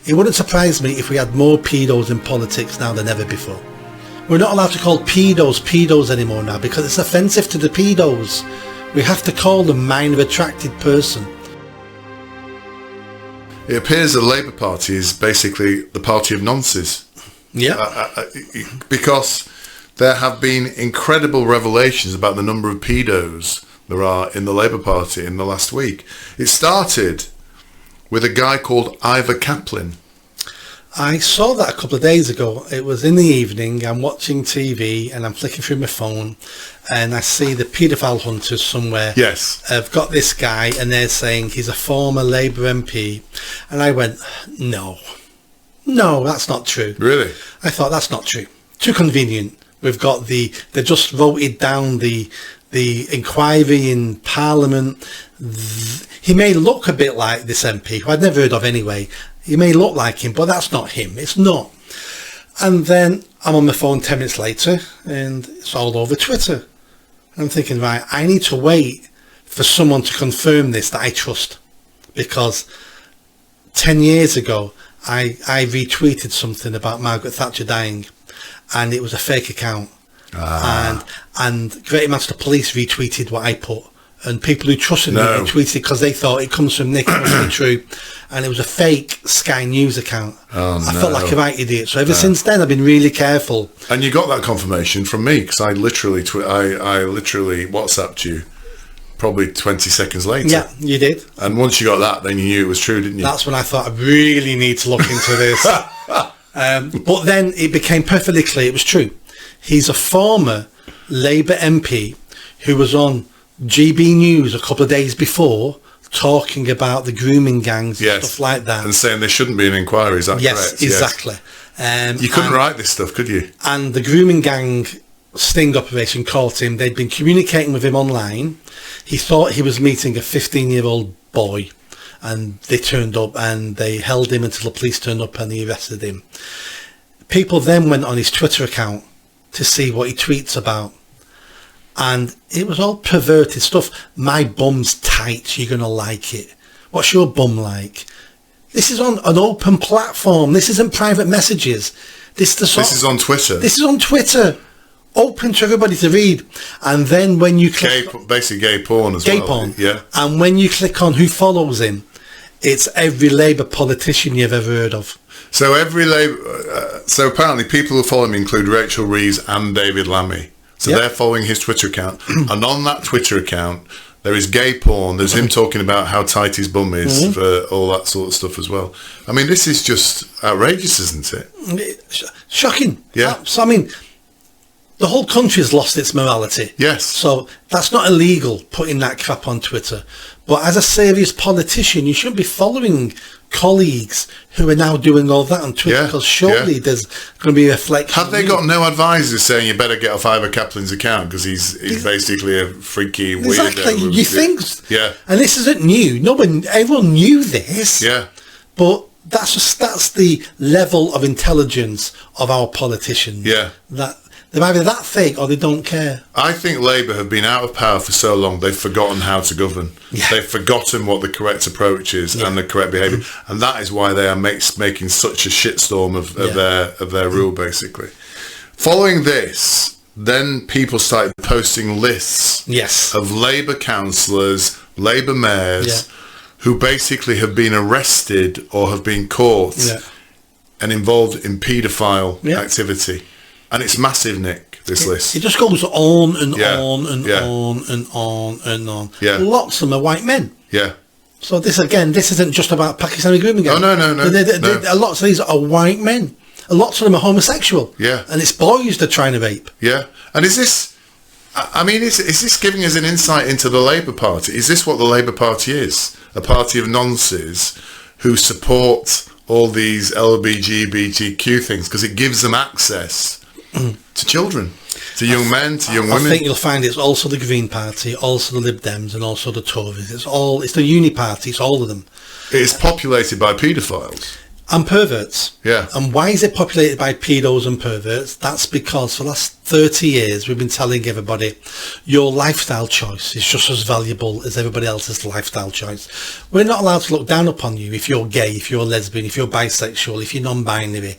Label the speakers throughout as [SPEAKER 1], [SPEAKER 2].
[SPEAKER 1] It wouldn't surprise me if we had more pedos in politics now than ever before. We're not allowed to call pedos anymore now because it's offensive to the pedos. We have to call them minor attracted person.
[SPEAKER 2] It appears the Labour Party is basically the party of nonces.
[SPEAKER 1] Yeah.
[SPEAKER 2] Because there have been incredible revelations about the number of pedos there are in the Labour Party in the last week. It started with a guy called Ivor Kaplan.
[SPEAKER 1] I saw that a couple of days ago. It was in the evening. I'm watching TV and I'm flicking through my phone and I see the paedophile hunters somewhere.
[SPEAKER 2] Yes.
[SPEAKER 1] Have got this guy and they're saying he's a former Labour MP. And I went, no, that's not true.
[SPEAKER 2] Really?
[SPEAKER 1] I thought that's not true. Too convenient. We've got they just voted down the inquiry in Parliament. He may look a bit like this MP, who I'd never heard of anyway. He may look like him, but that's not him. It's not. And then I'm on my phone 10 minutes later, and it's all over Twitter. I'm thinking, right, I need to wait for someone to confirm this that I trust. Because 10 years ago, I retweeted something about Margaret Thatcher dying, and it was a fake account. And Great Manchester Police retweeted what I put, and people who trusted me retweeted it because they thought it comes from Nick, it must be true, and it was a fake Sky News account. I felt like a right idiot. So ever since then, I've been really careful.
[SPEAKER 2] And you got that confirmation from me because I literally WhatsApped you probably 20 seconds later.
[SPEAKER 1] Yeah, you did.
[SPEAKER 2] And once you got that, then you knew it was true, didn't you?
[SPEAKER 1] That's when I thought I really need to look into this. But then it became perfectly clear it was true. He's a former Labour MP who was on GB News a couple of days before talking about the grooming gangs and stuff like that.
[SPEAKER 2] And saying there shouldn't be an inquiry, is that correct?
[SPEAKER 1] Yes, exactly.
[SPEAKER 2] You couldn't write this stuff, could you?
[SPEAKER 1] And the grooming gang sting operation caught him. They'd been communicating with him online. He thought he was meeting a 15-year-old boy, and they turned up and they held him until the police turned up and they arrested him. People then went on his Twitter account to see what he tweets about. And it was all perverted stuff. My bum's tight, you're going to like it. What's your bum like? This is on an open platform. This isn't private messages. This is on Twitter. This is on Twitter. Open to everybody to read. And then when you click...
[SPEAKER 2] Basically gay porn as well.
[SPEAKER 1] Gay porn.
[SPEAKER 2] Yeah.
[SPEAKER 1] And when you click on who follows him, it's every Labour politician you've ever heard of.
[SPEAKER 2] So so apparently people who follow him include Rachel Reeves and David Lammy. So they're following his Twitter account. And on that Twitter account, there is gay porn. There's him talking about how tight his bum is, for all that sort of stuff as well. I mean, this is just outrageous, isn't it?
[SPEAKER 1] Shocking.
[SPEAKER 2] Yeah.
[SPEAKER 1] So, I mean, the whole country's lost its morality.
[SPEAKER 2] Yes.
[SPEAKER 1] So that's not illegal, putting that crap on Twitter. But as a serious politician, you shouldn't be following colleagues who are now doing all that on Twitter, because surely there's going to be a reflection.
[SPEAKER 2] Have they got no advisors saying you better get off Ivor Kaplan's account because he's basically a freaky weirdo?
[SPEAKER 1] Exactly. You think?
[SPEAKER 2] Yeah.
[SPEAKER 1] And this isn't new. Everyone knew this.
[SPEAKER 2] Yeah.
[SPEAKER 1] But that's the level of intelligence of our politicians.
[SPEAKER 2] Yeah.
[SPEAKER 1] That they're either that fake or they don't care.
[SPEAKER 2] I think Labour have been out of power for so long they've forgotten how to govern.
[SPEAKER 1] Yeah.
[SPEAKER 2] They've forgotten what the correct approach is and the correct behaviour, and that is why they are making such a shitstorm of their rule, basically. Following this, then people started posting lists of Labour councillors, Labour mayors, who basically have been arrested or have been caught and involved in paedophile activity. And it's massive, Nick, this list.
[SPEAKER 1] It just goes on and on and on and on and on.
[SPEAKER 2] Yeah.
[SPEAKER 1] Lots of them are white men.
[SPEAKER 2] Yeah.
[SPEAKER 1] So this isn't just about Pakistani grooming gangs.
[SPEAKER 2] Oh, no.
[SPEAKER 1] Lots of these are white men. Lots of them are homosexual.
[SPEAKER 2] Yeah.
[SPEAKER 1] And it's boys they're trying to rape.
[SPEAKER 2] Yeah. And is this giving us an insight into the Labour Party? Is this what the Labour Party is? A party of nonces who support all these LGBTQ things because it gives them access to children, to young men, to young women.
[SPEAKER 1] I think you'll find it's also the Green Party, also the Lib Dems, and also the Tories. It's the uni party. It's all of them.
[SPEAKER 2] It is populated by paedophiles.
[SPEAKER 1] and perverts.
[SPEAKER 2] Yeah.
[SPEAKER 1] And why is it populated by pedos and perverts? That's because for the last 30 years we've been telling everybody your lifestyle choice is just as valuable as everybody else's lifestyle choice. We're not allowed to look down upon you if you're gay, if you're lesbian, if you're bisexual, if you're non-binary.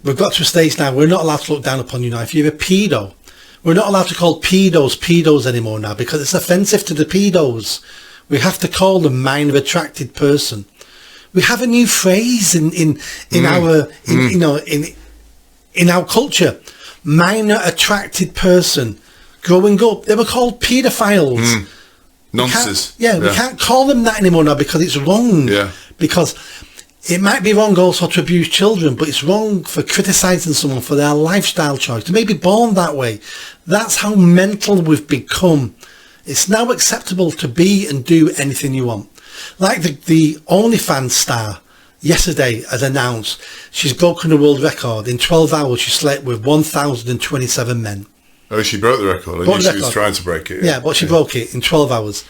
[SPEAKER 1] We've got to a stage now we're not allowed to look down upon you now if you're a pedo. We're not allowed to call pedos anymore now because it's offensive to the pedos. We have to call them minor attracted person. We have a new phrase in our culture. Minor attracted person. Growing up, they were called paedophiles.
[SPEAKER 2] Nonces.
[SPEAKER 1] We can't call them that anymore now because it's wrong.
[SPEAKER 2] Yeah.
[SPEAKER 1] Because it might be wrong also to abuse children, but it's wrong for criticising someone for their lifestyle choice. They may be born that way. That's how mental we've become. It's now acceptable to be and do anything you want. Like the OnlyFans star yesterday has announced she's broken the world record. In 12 hours she slept with 1,027 men.
[SPEAKER 2] Oh, she broke the record. I knew she was trying to break it.
[SPEAKER 1] Yeah, but she broke it in 12 hours.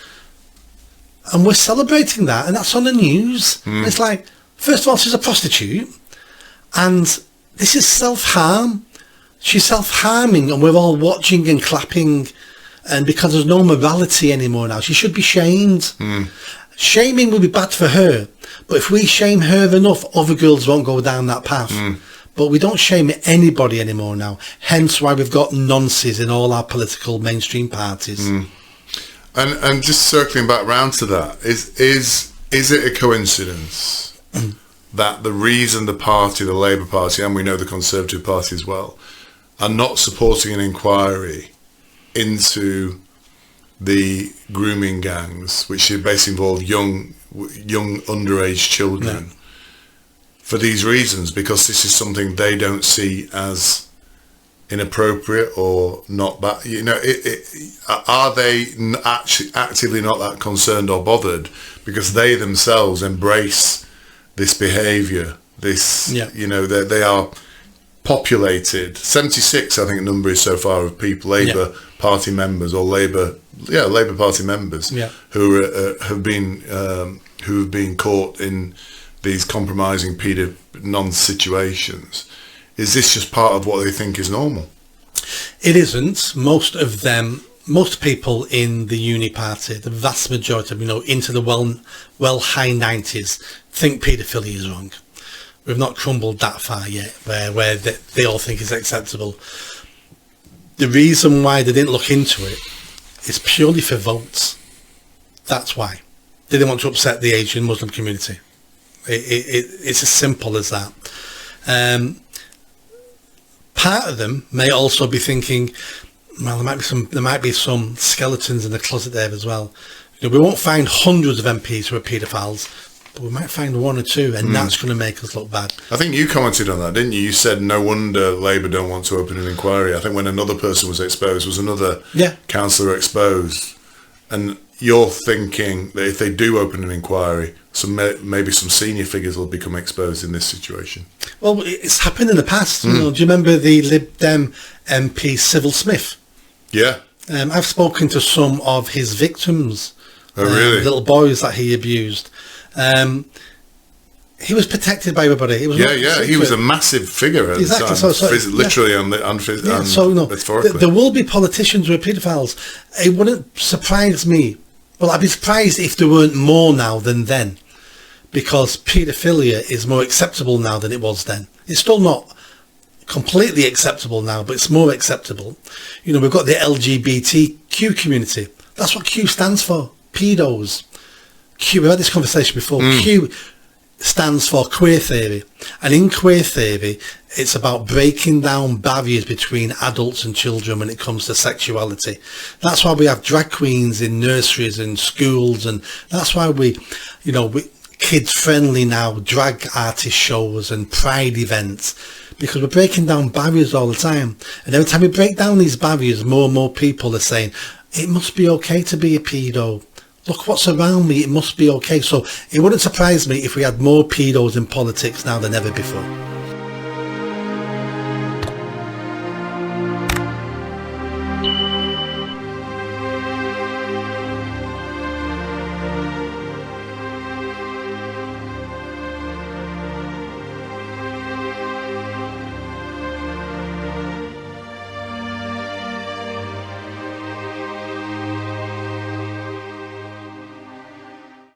[SPEAKER 1] And we're celebrating that, and that's on the news. It's like, first of all, she's a prostitute, and this is self-harm. She's self-harming, and we're all watching and clapping, and because there's no morality anymore now, she should be shamed. Shaming will be bad for her, but if we shame her enough, other girls won't go down that path. But we don't shame anybody anymore now, hence why we've got nonces in all our political mainstream parties.
[SPEAKER 2] And just circling back round to that, is it a coincidence that the reason the party, the Labour Party, and we know the Conservative Party as well, are not supporting an inquiry into the grooming gangs, which basically involve young underage children, for these reasons? Because this is something they don't see as inappropriate or not bad. Are they actually actively not that concerned or bothered because they themselves embrace this behaviour? They are populated. 76, I think, the number is so far of people, Labour Party members or Labour Party members who have been caught in these compromising non situations. Is this just part of what they think is normal? It
[SPEAKER 1] isn't. Most people in the uni party, the vast majority, into the well high 90s, think paedophilia is wrong. We've not crumbled that far yet, where they all think it's acceptable. The reason why they didn't look into it is purely for votes. That's why. They didn't want to upset the Asian Muslim community. It's as simple as that. Part of them may also be thinking, well, there might be some skeletons in the closet there as well. We won't find hundreds of MPs who are paedophiles, but we might find one or two, and that's going to make us look bad.
[SPEAKER 2] I think you commented on that, didn't you? You said no wonder Labour don't want to open an inquiry. I think when another person was exposed, was another councillor exposed, and you're thinking that if they do open an inquiry, maybe some senior figures will become exposed in this situation.
[SPEAKER 1] Well, it's happened in the past. Do you remember the Lib Dem MP Civil Smith?
[SPEAKER 2] Yeah.
[SPEAKER 1] I've spoken to some of his victims.
[SPEAKER 2] Oh, really?
[SPEAKER 1] Little boys that he abused. He was protected by everybody. He was a massive figure at the time, literally and metaphorically. There will be politicians who are paedophiles. It wouldn't surprise me. Well, I'd be surprised if there weren't more now than then, because paedophilia is more acceptable now than it was then. It's still not completely acceptable now, but it's more acceptable. We've got the LGBTQ community. That's what Q stands for, pedos. We've had this conversation before. Q stands for queer theory, and in queer theory it's about breaking down barriers between adults and children when it comes to sexuality. That's why we have drag queens in nurseries and schools, and that's why we kids friendly now drag artist shows and pride events, because we're breaking down barriers all the time. And every time we break down these barriers, more and more people are saying it must be okay to be a pedo. Look what's around me, it must be okay. So it wouldn't surprise me if we had more pedos in politics now than ever before.